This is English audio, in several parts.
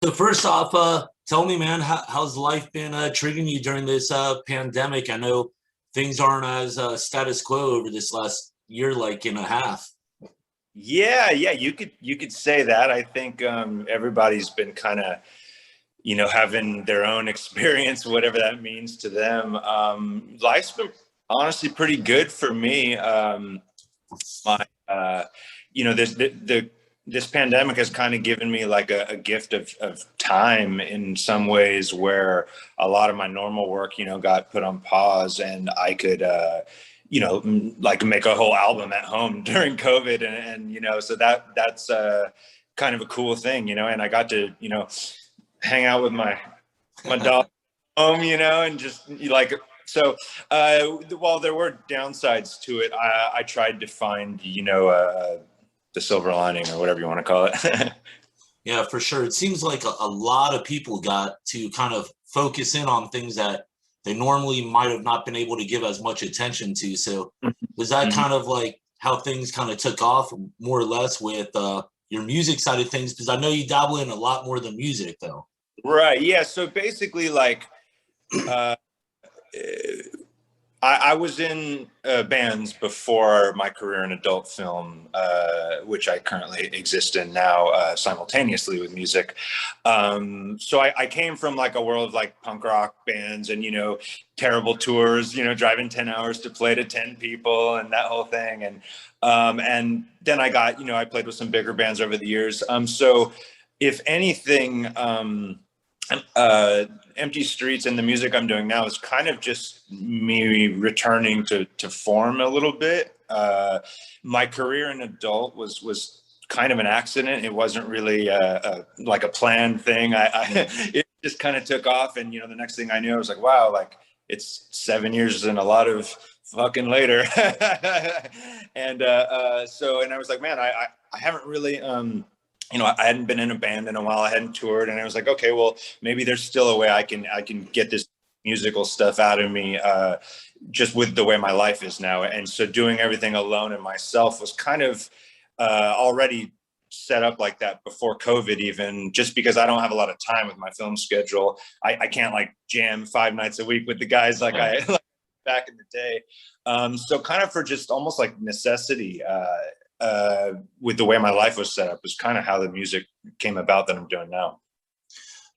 So first off, tell me, man, how's life been treating you during this pandemic? I know things aren't as status quo over this last year, like and a half. Yeah, you could say that. I think everybody's been kind of, having their own experience, whatever that means to them. Life's been honestly pretty good for me. My, this pandemic has kind of given me like a gift of time in some ways, where a lot of my normal work, got put on pause, and I could, like make a whole album at home during COVID, and so that's kind of a cool thing, and I got to, hang out with my dog home, and just like so. While there were downsides to it, I tried to find, the silver lining, or whatever you want to call it. Yeah, for sure. It seems like a lot of people got to kind of focus in on things that they normally might have not been able to give as much attention to. So was that Mhm. kind of like how things kind of took off more or less with your music side of things? Because I know you dabble in a lot more than music, though. Right. Yeah. So basically, like, uh, I was in bands before my career in adult film, which I currently exist in now, simultaneously with music. So I came from like a world of like punk rock bands and, terrible tours, driving 10 hours to play to 10 people and that whole thing. And then I got, I played with some bigger bands over the years. So if anything, uh, Empty Streets and the music I'm doing now is kind of just me returning to form a little bit. My career in adult was kind of an accident. It wasn't really like a planned thing. It just kind of took off, and the next thing I knew, I was like, wow, like it's 7 years and a lot of fucking later. And I was like, man, I haven't really. I hadn't been in a band in a while. I hadn't toured, and I was like, okay, well, maybe there's still a way I can get this musical stuff out of me, just with the way my life is now. And so doing everything alone and myself was kind of already set up like that before COVID, even just because I don't have a lot of time with my film schedule. I can't like jam 5 nights a week with the guys like I like back in the day. So kind of for just almost like necessity. With the way my life was set up is kind of how the music came about that I'm doing now.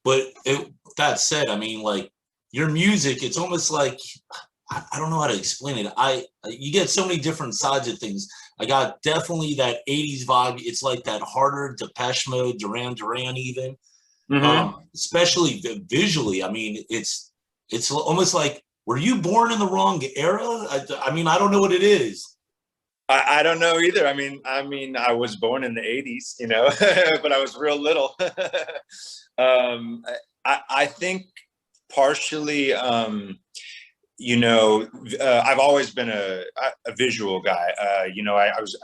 That said, I mean, like your music, it's almost like I don't know how to explain it. I You get so many different sides of things. I got definitely that '80s vibe. It's like that harder Depeche Mode, Duran Duran, even. Mm-hmm. Especially visually. I mean, it's almost like were you born in the wrong era? I mean, I don't know what it is. I don't know either. I mean, I was born in the '80s, but I was real little. I think partially, I've always been a visual guy. I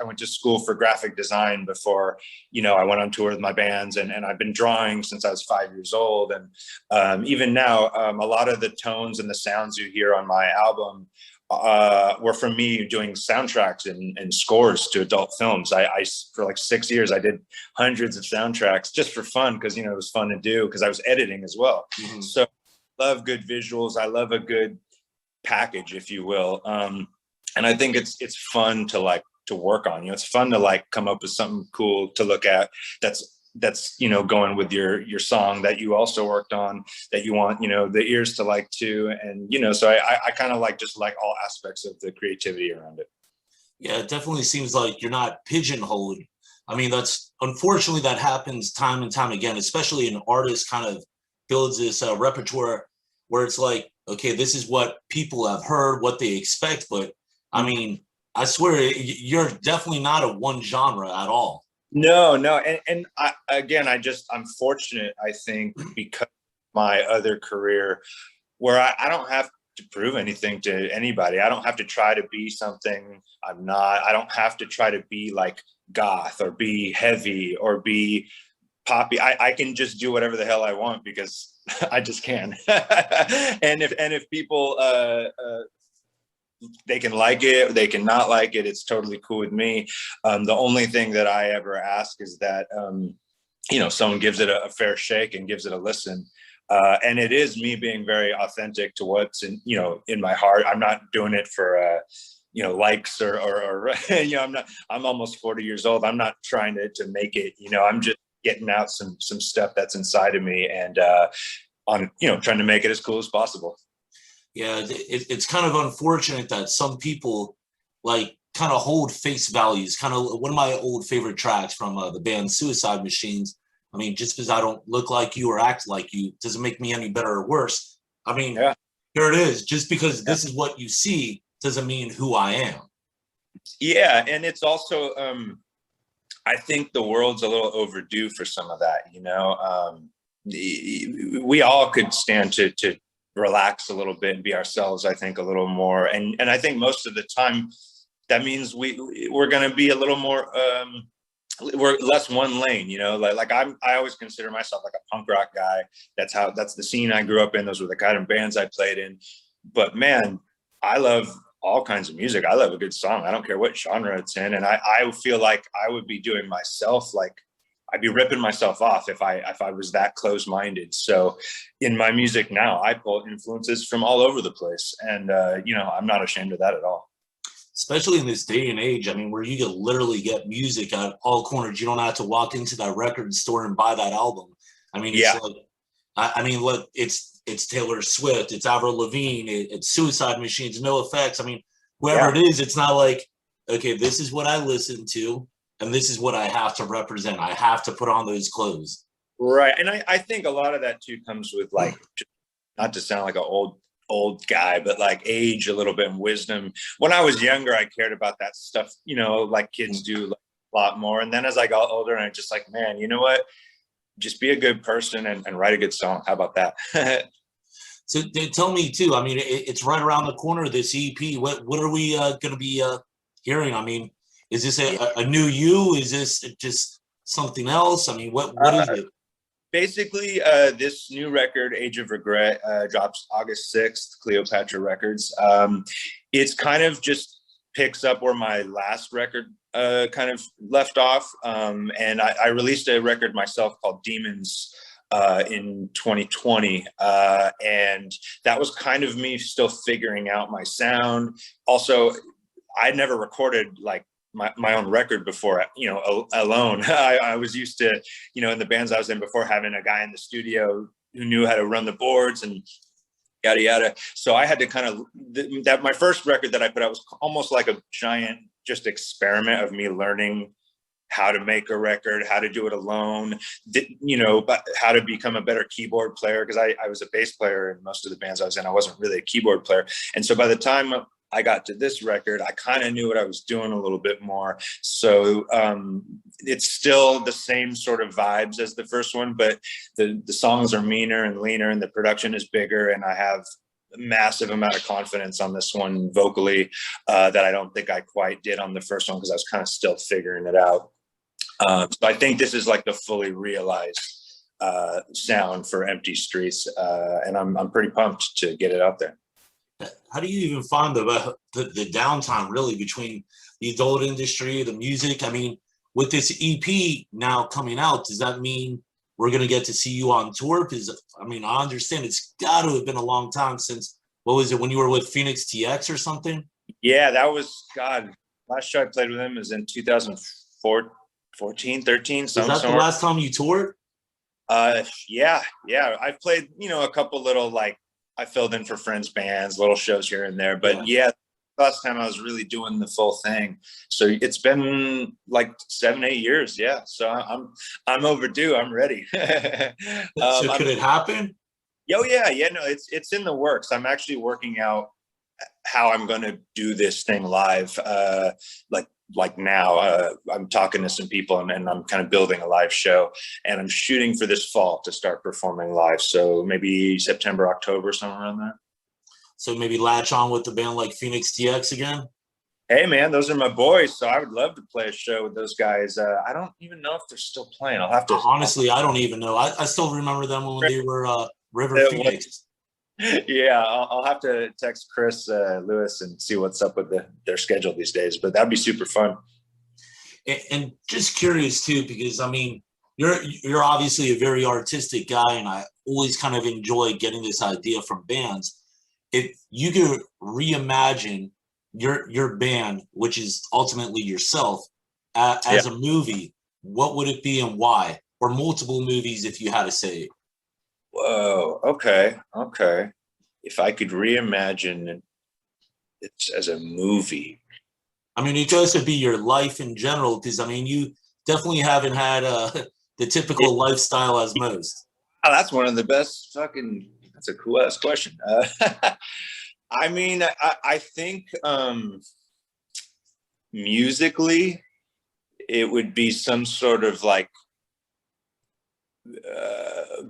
went to school for graphic design before, I went on tour with my bands, and I've been drawing since I was 5 years old. And even now, a lot of the tones and the sounds you hear on my album were from me doing soundtracks and scores to adult films. I for like 6 years, I did hundreds of soundtracks just for fun, because it was fun to do, because I was editing as well. Mhm. So love good visuals. I love a good package, if you will. And I think it's fun to like to work on. It's fun to like come up with something cool to look at. That's going with your song that you also worked on, that you want the ears to like too. And so I kind of like just like all aspects of the creativity around it. Yeah, it definitely seems like you're not pigeonholed. I mean, that's unfortunately that happens time and time again, especially an artist kind of builds this repertoire where it's like, okay, this is what people have heard, what they expect. But I mean, I swear you're definitely not a one genre at all. No, and I'm fortunate, I think, because my other career, where I don't have to prove anything to anybody. I don't have to try to be something I'm not. I don't have to try to be like goth or be heavy or be poppy. I can just do whatever the hell I want, because I just can. And if people they can like it, they can not like it. It's totally cool with me. The only thing that I ever ask is that someone gives it a fair shake and gives it a listen. And it is me being very authentic to what's in my heart. I'm not doing it for, likes or I'm almost 40 years old. I'm not trying to make it, I'm just getting out some stuff that's inside of me and, trying to make it as cool as possible. Yeah. It's kind of unfortunate that some people like kind of hold face values. Kind of one of my old favorite tracks from the band Suicide Machines. I mean, just because I don't look like you or act like you doesn't make me any better or worse. I mean, yeah. Here it is. Just because this is what you see doesn't mean who I am. Yeah, and it's also, I think the world's a little overdue for some of that. We all could stand to relax a little bit and be ourselves. I think a little more, and I think most of the time that means we're going to be a little more. We're less one lane, like I always consider myself like a punk rock guy. That's the scene I grew up in. Those were the kind of bands I played in. But man, I love all kinds of music. I love a good song. I don't care what genre it's in. And I feel like I would be doing myself, like I'd be ripping myself off if I was that close-minded. So in my music now, I pull influences from all over the place. And, I'm not ashamed of that at all. Especially in this day and age, I mean, where you can literally get music at all corners. You don't have to walk into that record store and buy that album. I mean, it's look, it's Taylor Swift, it's Avril Lavigne, it's Suicide Machines, No Effects. I mean, whoever it is, it's not like, okay, this is what I listen to, and this is what I have to represent. I have to put on those clothes. Right. And I think a lot of that too comes with like, not to sound like an old guy, but like age a little bit and wisdom. When I was younger, I cared about that stuff, like kids do a lot more. And then as I got older, and I'm just like, man, you know what? Just be a good person and write a good song. How about that? So tell me too, I mean, it's right around the corner, this EP. What are we going to be hearing? I mean, is this a new you? Is this just something else? I mean, what is it? Basically, this new record, Age of Regret, drops August 6th, Cleopatra Records. It's kind of just picks up where my last record kind of left off. And I released a record myself called Demons in 2020. And that was kind of me still figuring out my sound. Also, I'd never recorded like my own record before, alone. I was used to, in the bands I was in before, having a guy in the studio who knew how to run the boards and yada, yada. So I had to kind of, my first record that I put out was almost like a giant just experiment of me learning how to make a record, how to do it alone, but how to become a better keyboard player. Cause I was a bass player in most of the bands I was in. I wasn't really a keyboard player. And so by the time I got to this record, I kind of knew what I was doing a little bit more. So it's still the same sort of vibes as the first one, but the songs are meaner and leaner and the production is bigger. And I have a massive amount of confidence on this one vocally that I don't think I quite did on the first one because I was kind of still figuring it out. So I think this is like the fully realized sound for Empty Streets. And I'm pretty pumped to get it out there. How do you even find the downtime really between the adult industry, the music? I mean, with this EP now coming out, does that mean we're going to get to see you on tour? Because, I mean, I understand it's got to have been a long time since, what was it, when you were with Phoenix TX or something? Yeah, that was, God, last show I played with him was in 2014, 13. Was that the last time you toured? Yeah. I've played, a couple little like, I filled in for friends' bands, little shows here and there. But yeah, last time I was really doing the full thing. So it's been like 7-8 years. Yeah. So I'm overdue. I'm ready. So could it happen? Oh yeah. No, it's in the works. I'm actually working out how I'm going to do this thing live. Like now, I'm talking to some people and I'm kind of building a live show, and I'm shooting for this fall to start performing live. So maybe September, October, somewhere around there. So maybe latch on with the band like Phoenix TX again? Hey man, those are my boys. So I would love to play a show with those guys. I don't even know if they're still playing. I'll have to. Honestly, I don't even know. I still remember them when they were River Phoenix. Yeah, I'll have to text Chris Lewis and see what's up with their schedule these days, but that'd be super fun. And just curious too, because I mean, you're obviously a very artistic guy, and I always kind of enjoy getting this idea from bands. If you could reimagine your band, which is ultimately yourself, Yeah. as a movie, what would it be and why? Or multiple movies, if you had to say it. Whoa. Okay. Okay. If I could reimagine it as a movie. I mean, it could also be your life in general, because I mean, you definitely haven't had the typical lifestyle as most. Oh, that's one of the best fucking. That's a cool ass question. I mean, I think musically, it would be some sort of like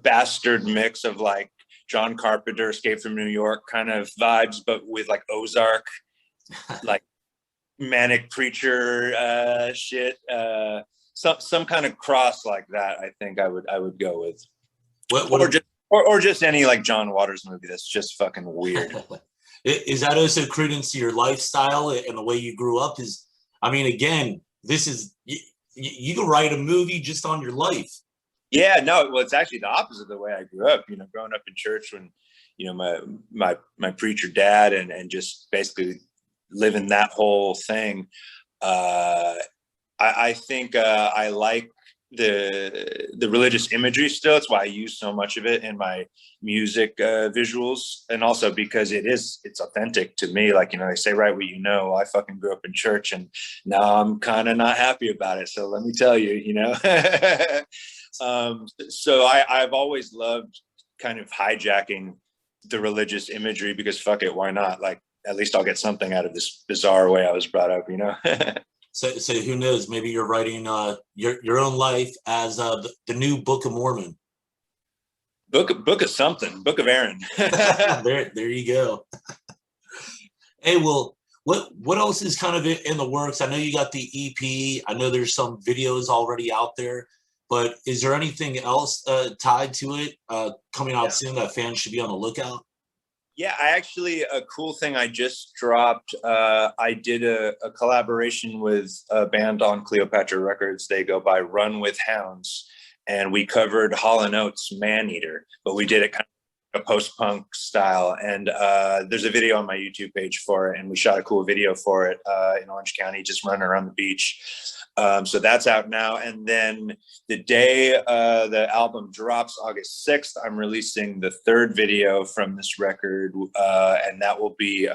bastard mix of like John Carpenter, Escape from New York kind of vibes, but with like Ozark, like manic preacher shit. Some kind of cross like that. I think I would go with. Or just any like John Waters movie that's just fucking weird. Is that also credence to your lifestyle and the way you grew up? Is, I mean, again, this is you can write a movie just on your life. Yeah, no, well, it's actually the opposite of the way I grew up. You know, growing up in church when, you know, my preacher dad and just basically living that whole thing. I think I like the religious imagery still. It's why I use so much of it in my music visuals, and also because it's authentic to me. Like, you know, they say write what you know. I fucking grew up in church, and now I'm kind of not happy about it. So let me tell you, you know. So I've always loved kind of hijacking the religious imagery, because fuck it, why not? Like, at least I'll get something out of this bizarre way I was brought up, you know. So who knows? Maybe you're writing your own life as the new Book of Mormon. Book of something. Book of Aaron. there you go. Hey, well, what else is kind of in the works? I know you got the EP. I know there's some videos already out there, but is there anything else tied to it coming out soon that fans should be on the lookout? Yeah, I actually, a cool thing I just dropped, I did a collaboration with a band on Cleopatra Records. They go by Run With Hounds, and we covered Hall & Oates' Man Eater, but we did it kind of a post-punk style. And there's a video on my YouTube page for it, and we shot a cool video for it in Orange County, just running around the beach. So that's out now. And then the day the album drops, August 6th, I'm releasing the third video from this record. And that will be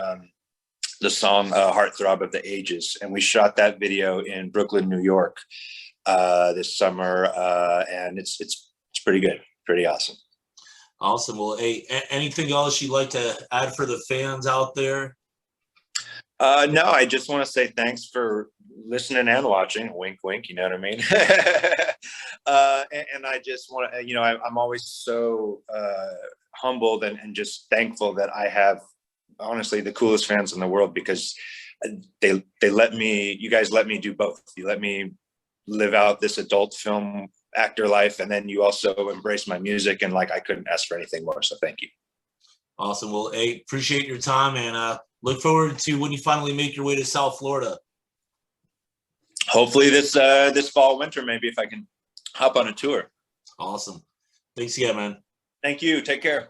the song Heartthrob of the Ages. And we shot that video in Brooklyn, New York this summer. And it's pretty good. Pretty awesome. Awesome. Well, hey, anything else you'd like to add for the fans out there? No, I just want to say thanks for listening and watching. Wink, wink. You know what I mean? And I just want to, you know, I'm always so humbled and just thankful that I have, honestly, the coolest fans in the world, because they let me, you guys let me do both. You let me live out this adult film actor life, and then you also embrace my music, and like, I couldn't ask for anything more. So thank you. Awesome. Well, hey, appreciate your time, and look forward to when you finally make your way to South Florida. Hopefully this fall, winter, maybe, if I can hop on a tour. Awesome. Thanks again, man. Thank you. Take care.